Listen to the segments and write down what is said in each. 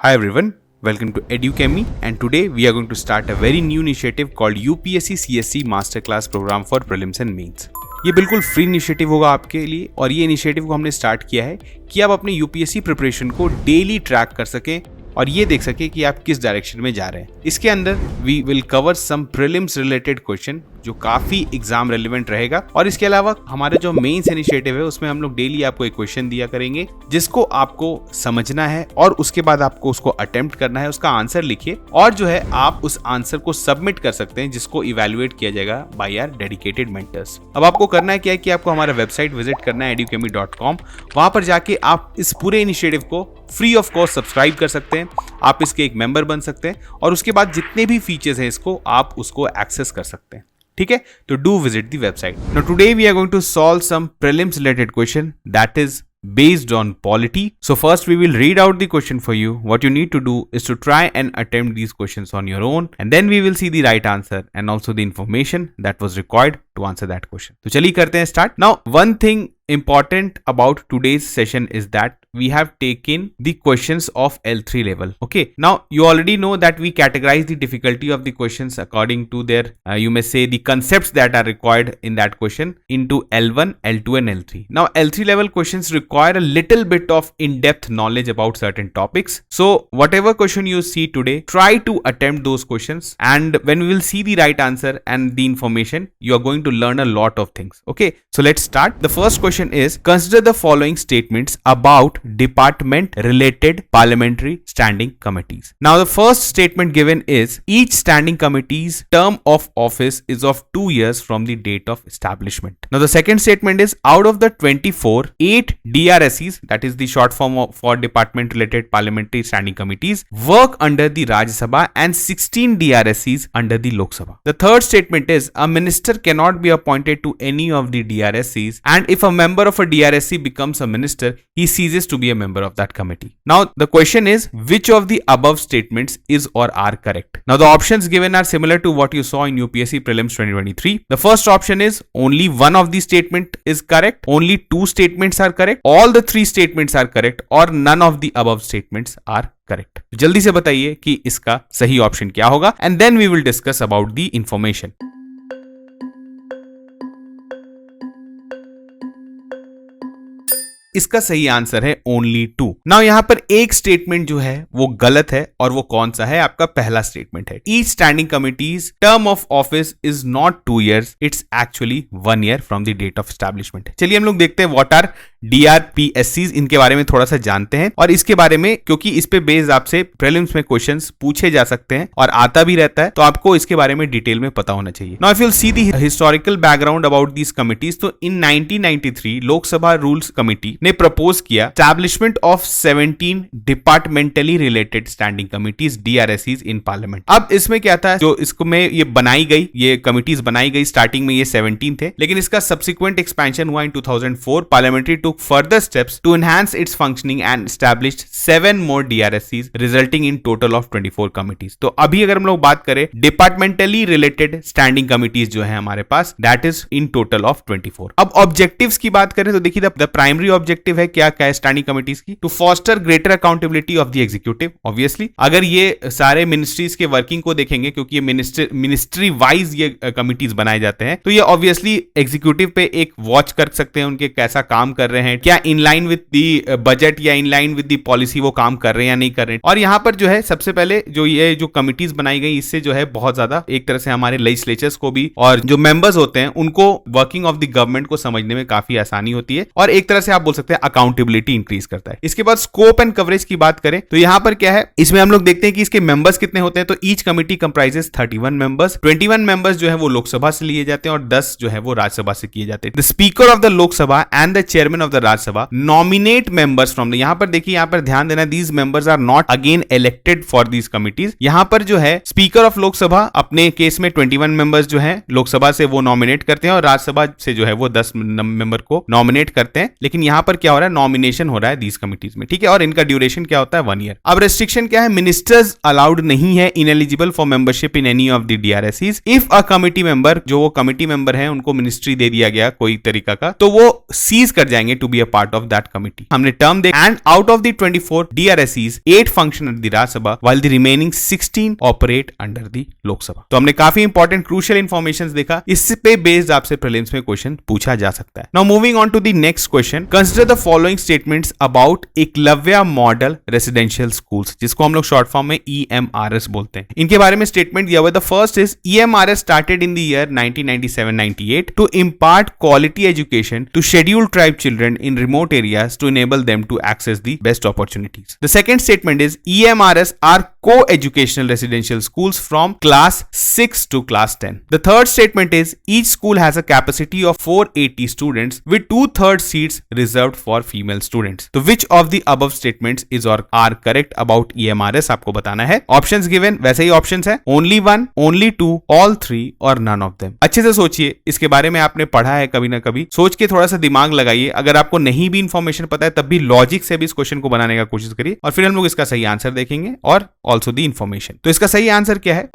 Hi everyone, welcome to EduChemy, and today we are going to start a very new initiative called UPSC CSC Masterclass Program for Prelims and Mains. ये बिल्कुल free initiative होगा आपके लिए और ये initiative को हमने start किया है कि आप अपने यूपीएससी प्रिपरेशन को डेली ट्रैक कर सकें और ये देख सके कि आप किस डायरेक्शन में जा रहे हैं। इसके अंदर we will cover some prelims related question जो काफी एग्जाम रेलेवेंट रहेगा और इसके अलावा हमारे जो मेंस इनिशिएटिव है उसमें हम लोग डेली आपको एक क्वेश्चन दिया करेंगे जिसको आपको समझना है और उसके बाद आपको उसको अटेम्प्ट करना है, उसका आंसर लिखिए और जो है आप उस आंसर को सबमिट कर सकते हैं जिसको इवैल्यूएट किया जाएगा बाय आवर डेडिकेटेड मेंटर्स। अब आपको करना है क्या है कि आपको हमारा वेबसाइट विजिट करना है educhemy.com। वहां पर जाके आप इस पूरे इनिशिएटिव को फ्री ऑफ कॉस्ट सब्सक्राइब कर सकते हैं, आप इसके एक मेंबर बन सकते हैं और उसके बाद जितने भी फीचर्स हैं इसको आप उसको एक्सेस कर सकते हैं। ठीक है, तो do visit the website. Now today we are going to solve some prelims related question that is based on polity. So first we will read out the question for you. What you need to do is to try and attempt these questions on your own and then we will see the right answer and also the information that was required to answer that question. तो चलिए करते हैं start. Now one thing important about today's session is that we have taken the questions of L3 level. Okay, now you already know that we categorize the difficulty of the questions according to their you may say the concepts that are required in that question into L1, L2 and L3. Now L3 level questions require a little bit of in-depth knowledge about certain topics. So whatever question you see today, try to attempt those questions and when we will see the right answer and the information, you are going to learn a lot of things. Okay, so let's start. The first question is, consider the following statements about department related parliamentary standing committees. Now the first statement given is, each standing committee's term of office is of 2 years from the date of establishment. Now the second statement is, out of the 24, 8 DRSEs, that is the short form for department related parliamentary standing committees, work under the Rajya Sabha and 16 DRSEs under the Lok Sabha. The third statement is, a minister cannot be appointed to any of the DRSEs and if a member of a DRSE becomes a minister, he ceases to be a member of that committee. Now the question is, which of the above statements is or are correct? Now the options given are similar to what you saw in UPSC Prelims 2023. The first option is, only one of the statement is correct, only 2 statements are correct, all the 3 statements are correct or none of the above statements are correct. जल्दी से बताइए कि इसका सही option क्या होगा and then we will discuss about the information. इसका सही आंसर है ओनली 2। नाउ यहाँ पर एक स्टेटमेंट जो है वो गलत है और वो कौन सा है? आपका पहला स्टेटमेंट है, each standing committees term of office is not 2 years, it's actually 1 year from the date of establishment. चलिए हम लोग देखते हैं व्हाट आर DRPSCs, इनके बारे में थोड़ा सा जानते हैं और इसके बारे में क्योंकि इस पे बेस्ड आपसे प्रीलिम्स में क्वेश्चंस पूछे जा सकते हैं और आता भी रहता है तो आपको इसके बारे में डिटेल में पता होना चाहिए। Now if you see the historical background about these committees, तो इन 1993 लोकसभा रूल्स कमिटी ने प्रपोज किया establishment of 17 departmentally related standing committees DRSEs in parliament. अब इसमें क्या था, जो इसको में ये बनाई गई, ये कमिटीज बनाई गई, स्टार्टिंग में ये 17 थे लेकिन इसका सब्सिक्वेंट एक्सपेंशन हुआ इन 2004। Parliamentary took further steps to enhance its functioning and established 7 more DRSEs resulting in total of 24 committees. तो अभी अगर हम लोग बात करें डिपार्टमेंटली रिलेटेड स्टैंडिंग कमिटीज जो है हमारे पास, that is in total of 24। अब ऑब्जेक्टिव्स की बात करें तो देखिए द प्राइमरी ऑब्जेक्टिव है क्या है स्टैंडिंग कमिटीज की, to foster greater accountability of the executive. Obviously अगर ये सारे मिनिस्ट्रीज के वर्किंग को देखेंगे क्योंकि ये मिनिस्ट्री वाइज ये कमिटीज बनाए जाते हैं तो ये ऑब्वियसली एग्जीक्यूटिव पे एक वॉच कर सकते हैं उनके कैसा काम कर रहे हैं, क्या in line with the budget या in line with the policy वो काम कर रहे हैं या नहीं कर रहे हैं। और यहाँ पर जो है सबसे पहले जो ये जो कमिटीज बनाई गई इससे जो है बहुत ज्यादा एक तरह से हमारे लेजिस्लेचर्स को भी और जो मेंबर्स होते हैं उनको वर्किंग ऑफ द गवर्नमेंट को समझने में काफी आसानी होती है और एक तरह से आप बोल सकते हैं अकाउंटेबिलिटी इंक्रीज करता है। इसके बाद स्कोप एंड कवरेज की बात करें तो यहाँ पर क्या है, इसमें हम लोग देखते हैं कि इसके मेंबर्स कितने होते हैं। तो each committee comprises 31 members, 21 members जो है वो लोकसभा से लिए जाते हैं और 10 जो है वो राज्यसभा से किए जाते हैं। The speaker of the Lok Sabha and the chairman of the Rajya Sabha nominate members from the, यहां पर देखिए यहां पर ध्यान देना, these members are not again elected for these committees. यहां पर जो है स्पीकर ऑफ लोकसभा अपने केस में 21 मेंबर्स जो है लोकसभा से वो नॉमिनेट करते हैं और राज्यसभा से जो है वो 10 मेंबर को नॉमिनेट करते हैं। लेकिन यहां पर क्या हो रहा है, नॉमिनेशन हो रहा है दीज कमिटीज में, ठीक है, और इनका ड्यूरेशन क्या होता है 1 year। अब रेस्ट्रिक्शन क्या है, मिनिस्टर्स अलाउड नहीं है ineligible for membership in any of the DRSEs if a committee member, जो वो कमिटी मेंबर है उनको मिनिस्ट्री दे दिया गया कोई तरीका का, तो वो सीज कर जाएंगे, to be a part of that committee. हमने term देख and out of the 24 DRSEs 8 function at the Rajya Sabha while the remaining 16 operate under the Lok Sabha. तो हमने काफी इंपॉर्टेंट क्रूशियल इंफॉर्मेशन देखा, इस पे बेस्ड आपसे प्रीलिम्स में क्वेश्चन पूछा जा सकता है. Now moving on to the next question, consider the following statements about Eklavya model residential schools, जिसको हम लोग शॉर्ट फॉर्म में EMRS बोलते हैं. इनके बारे में स्टेटमेंट दिया हुआ है. The first is EMRS started in the year 1997-98 to impart quality education to scheduled tribe children in remote areas to enable them to access the best opportunities. The second statement is EMRS are co-educational residential schools from class 6 to class 10. The third statement is each school has a capacity of 480 students with 2/3 seats reserved for female students. So which of the above statements is or are correct about EMRS आपको बताना है. Options given वैसे ही options है, only one, only two, all three और none of them. अच्छे से सोचिए, इसके बारे में आपने पढ़ा है कभी ना कभी, सोच के थोड़ा सा दिमाग लगाइए. अगर आपको नहीं भी इंफॉर्मेशन पता है तब भी लॉजिक से भी इस क्वेश्चन को बनाने का कोशिश करिए और फिर हम लोग इसका सही आंसर देखेंगे और ऑल्सो द इंफॉर्मेशन. तो इसका सही आंसर क्या है?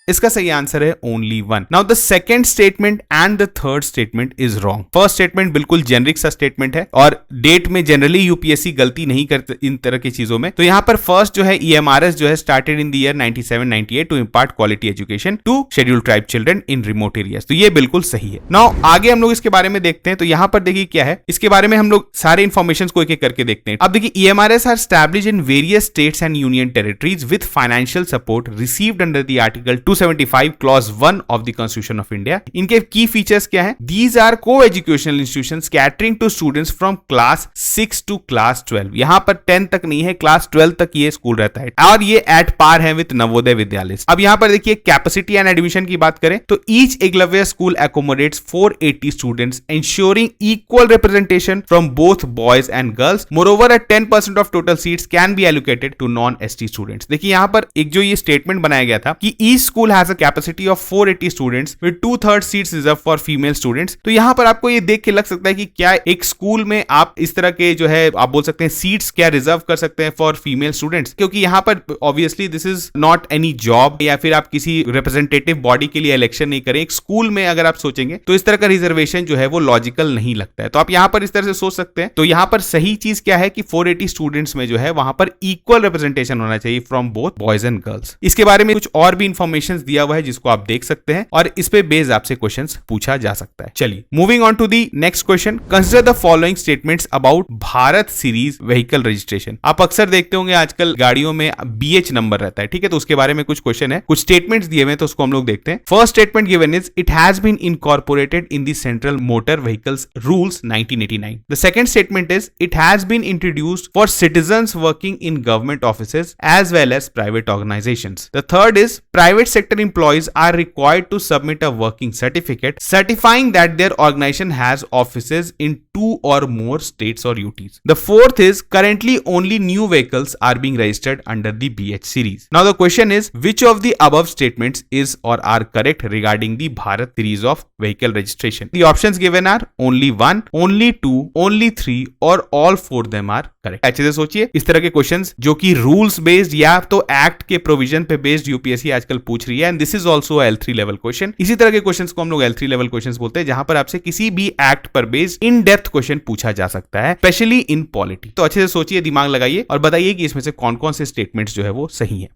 इसका सही आंसर है only one. Now the second statement and the third statement is wrong. First statement बिल्कुल जेनरिक सा स्टेटमेंट है और डेट में जनरली यूपीएससी गलती नहीं करते इन तरह की चीजों में. तो यहां पर फर्स्ट जो है EMRS जो है started in the year 97-98 to impart quality education to scheduled tribe children in remote areas. तो ये बिल्कुल सही है. नाउ आगे हम लोग इसके बारे में देखते हैं. तो यहां पर देखिए क्या है, इसके बारे में हम लोग सारे इन्फॉर्मेशन को एक एक करके देखते हैं. अब देखिए EMRS are established in various states and union territories with financial support received under the article 275 clause 1 of the constitution of India. इनके की फीचर्स क्या है? These are co-educational institutions catering to students from class 6 to class 12. यहां पर 10 तक नहीं है, class 12 तक ये स्कूल रहता है और ये एट पार है विद नवोदय विद्यालय. अब यहां पर देखिए कैपेसिटी एंड एडमिशन की बात करें तो each Eklavya school accommodates 480 students ensuring equal representation from both boys and girls. Moreover, at 10% of total seats can be allocated to non-ST students. देखिए यहां पर एक जो ये स्टेटमेंट बनाया गया था कि each school has a capacity of 480 students with 2/3 seats reserved for female students. तो यहां पर आपको ये देख के लग सकता है कि क्या एक स्कूल में आप इस तरह के जो है आप बोल सकते हैं सीट्स क्या रिजर्व कर सकते हैं फॉर फीमेल स्टूडेंट्स, क्योंकि यहां पर obviously this is not any job या फिर आप किसी रिप्रेजेंटेटिव बॉडी के लिए इलेक्शन नहीं करें. एक स्कूल में अगर आप सोचेंगे तो इस तरह का रिजर्वेशन जो है वो लॉजिकल नहीं लगता है. तो आप यहां पर इस तरह से सोच सकते हैं. तो यहां पर सही चीज क्या है कि 480 स्टूडेंट्स में जो है वहां पर इक्वल रिप्रेजेंटेशन होना चाहिए from both boys and girls. इसके बारे में कुछ और भी इंफॉर्मेशन दिया हुआ है जिसको आप देख सकते हैं और इस पे बेस आपसे क्वेश्चंस पूछा जा सकता है. चलिए moving on to the next question, consider the following statements about Bharat series vehicle registration. आप अक्सर देखते होंगे आजकल गाड़ियों में BH नंबर रहता है, ठीक है. तो उसके बारे में कुछ क्वेश्चन है, कुछ स्टेटमेंट्स दिए हुए तो उसको हम लोग देखते हैं. First statement given is it has been incorporated in the central motor vehicles rules 1989. The second statement is it has been introduced for citizens working in government offices as well as private organizations. The third is private sector employees are required to submit a working certificate certifying that their organization has offices in 2 or more states or UTs. The fourth is currently only new vehicles are being registered under the BH series. Now the question is which of the above statements is or are correct regarding the Bharat series of vehicle registration? The options given are only one, only two, only 3 और all 4 them are correct. अच्छे से सोचिए, इस तरह के questions जो कि rules based या तो एक्ट के प्रोविजन पे बेस्ड यूपीएससी आजकल पूछ रही है and this is also L3 level question. इसी तरह के क्वेश्चंस को हम लोग L3 लेवल क्वेश्चंस बोलते हैं जहां पर आपसे किसी भी एक्ट पर बेस्ड इन डेप्थ क्वेश्चन पूछा जा सकता है, स्पेशली इन पॉलिटी. तो अच्छे से सोचिए, दिमाग लगाइए और बताइए कि इसमें से कौन कौन से स्टेटमेंट्स जो है वो सही है.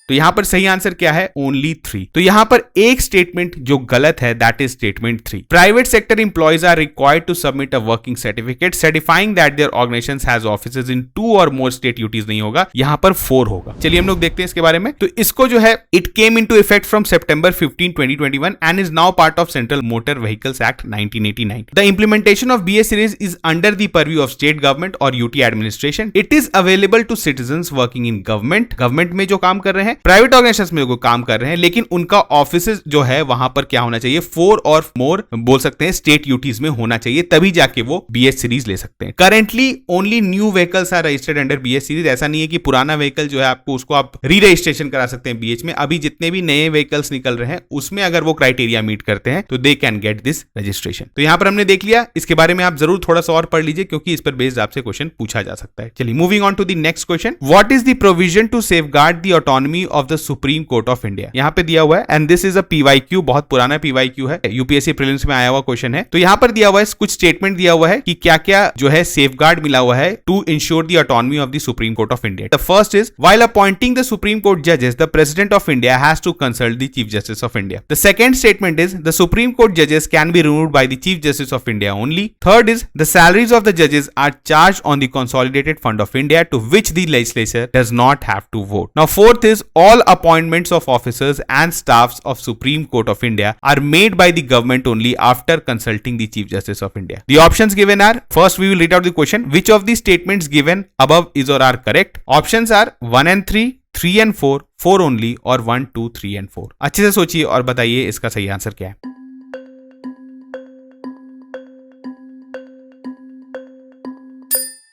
तो यहां पर सही आंसर क्या है? ओनली 3. तो यहां पर एक स्टेटमेंट जो गलत है, that is statement 3. Private sector employees are required to submit a working certificate certifying that their organisations has offices in 2 और मोर स्टेट यूटीज नहीं होगा, यहां पर 4 होगा. चलिए हम लोग देखते हैं इसके बारे में. तो इसको जो है it came into effect from September 15, 2021 and is now part of central motor vehicles act 1989. The implementation of BS series is under the purview of state government और UT administration. It is available to citizens working in government में जो काम कर रहे हैं private organisations में काम कर रहे हैं, लेकिन उनका ऑफिस जो है वहां पर क्या होना चाहिए, 4 और मोर बोल सकते हैं स्टेट यूटीज में होना चाहिए, तभी जाके वो बीएच सीरीज ले सकते हैं। Currently only new vehicles are registered under BH series. ऐसा नहीं है कि पुराना व्हीकल जो है आपको उसको आप री रजिस्ट्रेशन करा सकते हैं बीएच में। अभी जितने भी नए व्हीकल्स निकल रहे हैं उसमें अगर वो क्राइटेरिया मीट करते हैं तो they can get this registration. तो यहां पर हमने देख लिया, इसके बारे में आप जरूर थोड़ा सा और पढ़ लीजिए क्योंकि इस पर बेस्ड आपसे क्वेश्चन पूछा जा सकता है। चलिए moving on to the next question, what is the provision to safeguard the autonomy of the supreme court of India. यहां पे दिया हुआ है and this is a PYQ, बहुत पुराना पीवाईक्यू है, यूपीएससी प्रीलिम्स में आया हुआ क्वेश्चन है। तो यहां पर दिया हुआ है कुछ स्टेटमेंट दिया हुआ है कि क्या क्या जो है सेफगार्ड मिला हुआ है to ensure the autonomy of the supreme court of India. The first is while appointing the supreme Court जजेस the president of India has to consult the chief justice of India. The second statement is the supreme Court जजेस can be removed by the chief justice of India only. Third is the salaries of the judges are charged on the consolidated fund of India to which the legislature does not have to vote. Now fourth is all appointments of officers and staffs of Supreme Court of India are made by the government only after consulting the Chief Justice of India. The options given are, first we will read out the question, which of the statements given above is or are correct. Options are 1 and 3, 3 and 4, 4 only और 1, 2, 3 and 4। अच्छे से सोचिए और बताइए इसका सही answer क्या है।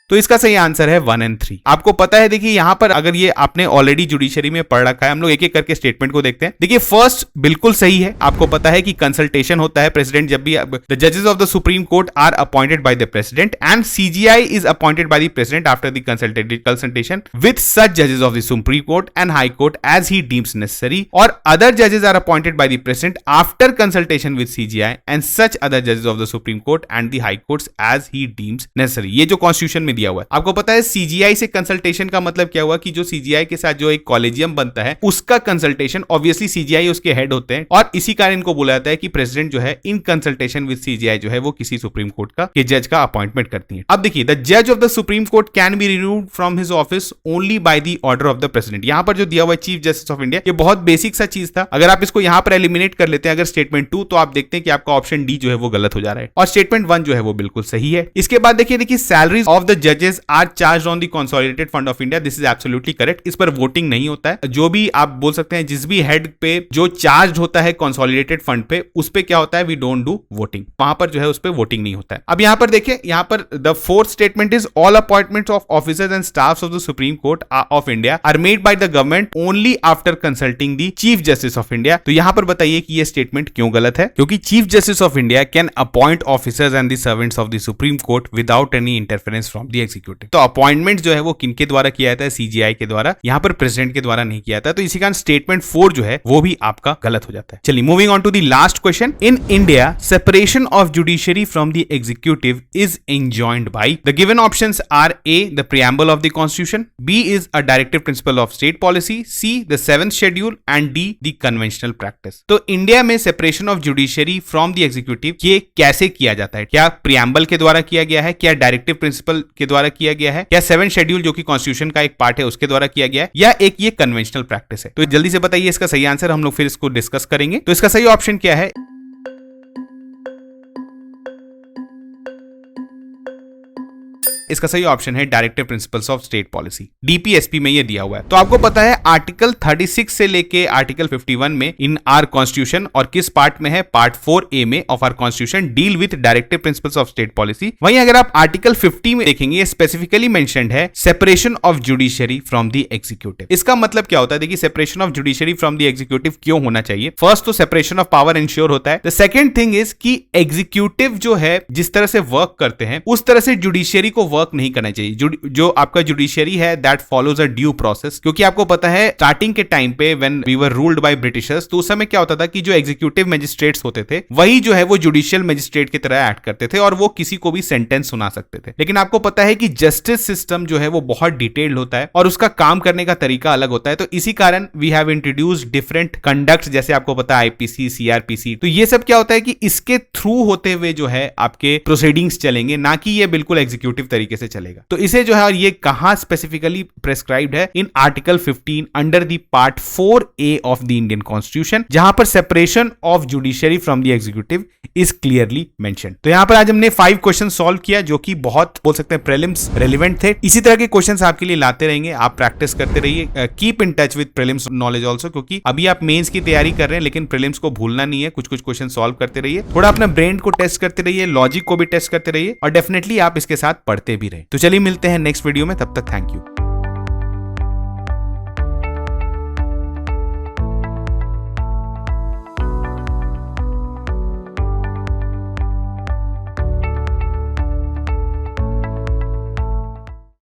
तो इसका सही आंसर है 1 and 3। आपको पता है, देखिए यहां पर अगर ये आपने ऑलरेडी जुडिशरी में पढ़ रखा है, हम लोग एक एक करके स्टेटमेंट को देखते हैं। देखिए फर्स्ट बिल्कुल सही है, आपको पता है कि कंसल्टेशन होता है प्रेसिडेंट जब भी, द जजेस of the supreme court are appointed by the president and CGI is appointed by the president after the consultation with such जजेस of the supreme court and high court as he deems necessary, और other जजेस are appointed by the president after consultation with CGI and such other जजेस of the supreme court and the high courts as he deems necessary. ये जो constitution में दिया हुआ है, आपको पता है सीजीआई से कंसल्टेशन का मतलब क्या हुआ कि जो सीजीआई के साथ जो एक कॉलेजियम बनता है उसका कंसल्टेशन, ऑब्वियसली सीजीआई उसके हेड होते हैं और इसी कारण इनको बोला जाता है कि प्रेसिडेंट जो है इन कंसल्टेशन विद सीजीआई जो है वो किसी सुप्रीम कोर्ट का के जज का अपॉइंटमेंट करती है। अब देखिए द जज of the supreme court can be removed from his office only by the order of the president. यहां पर जो दिया हुआ है चीफ जस्टिस ऑफ इंडिया, ये बहुत बेसिक सा चीज था। अगर आप इसको यहां पर एलिमिनेट कर लेते हैं अगर स्टेटमेंट 2, तो आप देखते हैं कि आपका ऑप्शन डी जो है वो गलत हो जा रहा है और स्टेटमेंट 1 जो है वो बिल्कुल सही है। इसके बाद देखिए सैलरीज ऑफ द जजेस are charged on the consolidated fund of India, this is absolutely correct. इस पर वोटिंग नहीं होता है। जो भी आप बोल सकते हैं जिस भी हेड पे जो चार्ज होता है कंसोलिडेटेड फंड पे, उस पे क्या होता है, वी डोंट डू वोटिंग, वहां पर जो है उस पे वोटिंग नहीं होता है। अब यहां पर देखिए, यहां पर the fourth statement is all appointments of officers and staffs of the supreme court of India are made by the government only after consulting the chief justice of India. तो यहां पर बताइए कि ये स्टेटमेंट क्यों गलत है, क्योंकि chief justice of India can appoint officers and the servants of the supreme court without any interference from the executive. तो अपॉइंटमेंट जो है वो किनके द्वारा किया जाता है, सीजीआई के द्वारा, यहां पर प्रेसिडेंट के द्वारा नहीं किया जाता। तो इसी कारण स्टेटमेंट 4 जो है वो भी आपका गलत हो जाता है। चलिए moving on to the last question, in India separation of judiciary from the executive is enjoined by, the given options are A the preamble of the constitution, B is a directive principle of state policy, C the 7th schedule and D the conventional practice. तो India में separation of judiciary from the executive ये कैसे किया जाता है, क्या preamble के द्वारा किया गया है, क्या डायरेक्टिव प्रिंसिपल के द्वारा किया गया है, क्या 7th शेड्यूल जो कि कॉन्स्टिट्यूशन का एक पार्ट है उसके द्वारा किया गया है, या एक ये कन्वेंशनल प्रैक्टिस है। तो जल्दी से बताइए इसका सही आंसर, हम लोग फिर इसको डिस्कस करेंगे। तो इसका सही ऑप्शन क्या है, इसका सही ऑप्शन है directive principles of state policy, DPSP में ये दिया हुआ है। तो आपको पता है आर्टिकल 36 से लेके आर्टिकल 51 में इन आर कॉन्स्टिट्यूशन, और किस पार्ट में है, पार्ट 4A में of our constitution deal with directive principles of state policy. वहीं अगर आप आर्टिकल 50 में देखेंगे, ये स्पेसिफिकली मेंशन्ड है separation of judiciary from the executive. इसका मतलब क्या होता है, देखिए separation of judiciary from the executive क्यों होना चाहिए। फर्स्ट तो सेपरेशन ऑफ पावर इंश्योर होता है। द सेकंड थिंग इज कि एग्जीक्यूटिव जो है जिस तरह से वर्क करते हैं उस तरह से जुडिशरी को वर्क नहीं करना चाहिए। जो आपका जुडिशरी है that follows a due process, क्योंकि आपको पता है स्टार्टिंग के टाइम पे when we were ruled by Britishers, तो उस समय क्या होता था कि जो एग्जीक्यूटिव मजिस्ट्रेट्स होते थे वही जो है वो जुडिशियल मजिस्ट्रेट की तरह एक्ट करते थे और वो किसी को भी सेंटेंस सुना सकते थे। लेकिन आपको पता है कि जस्टिस सिस्टम जो है वो बहुत डिटेल्ड होता है और उसका काम करने का तरीका अलग होता है। तो इसी कारण we have introduced different conduct, जैसे आपको पता है आईपीसी, सीआरपीसी। तो ये सब क्या होता है कि इसके थ्रू होते हुए जो है आपके प्रोसीडिंग्स चलेंगे, ना कि ये बिल्कुल एग्जीक्यूटिव तरीके तरीके से चलेगा। तो इसे जो है और ये कहां स्पेसिफिकली प्रेस्क्राइब्ड है, in article 15 under the part 4A of the Indian constitution, जहां पर separation of judiciary from the executive is clearly mentioned. तो यहां पर आज हमने 5 क्वेश्चन सॉल्व किया जो कि बहुत बोल सकते हैं प्रीलिम्स रेलेवेंट थे। इसी तरह के क्वेश्चंस आपके लिए लाते रहेंगे, आप प्रैक्टिस करते रहिए, keep in touch with prelims knowledge also, क्योंकि अभी आप मेंस की तैयारी कर रहे हैं लेकिन प्रीलिम्स को भूलना नहीं है। कुछ कुछ क्वेश्चन सॉल्व करते रहिए, थोड़ा अपना ब्रेन को टेस्ट करते रहिए, लॉजिक को भी टेस्ट करते रहिए और डेफिनेटली आप इसके साथ पढ़ते भी रहे। तो चलिए मिलते हैं नेक्स्ट वीडियो में, तब तक थैंक यू।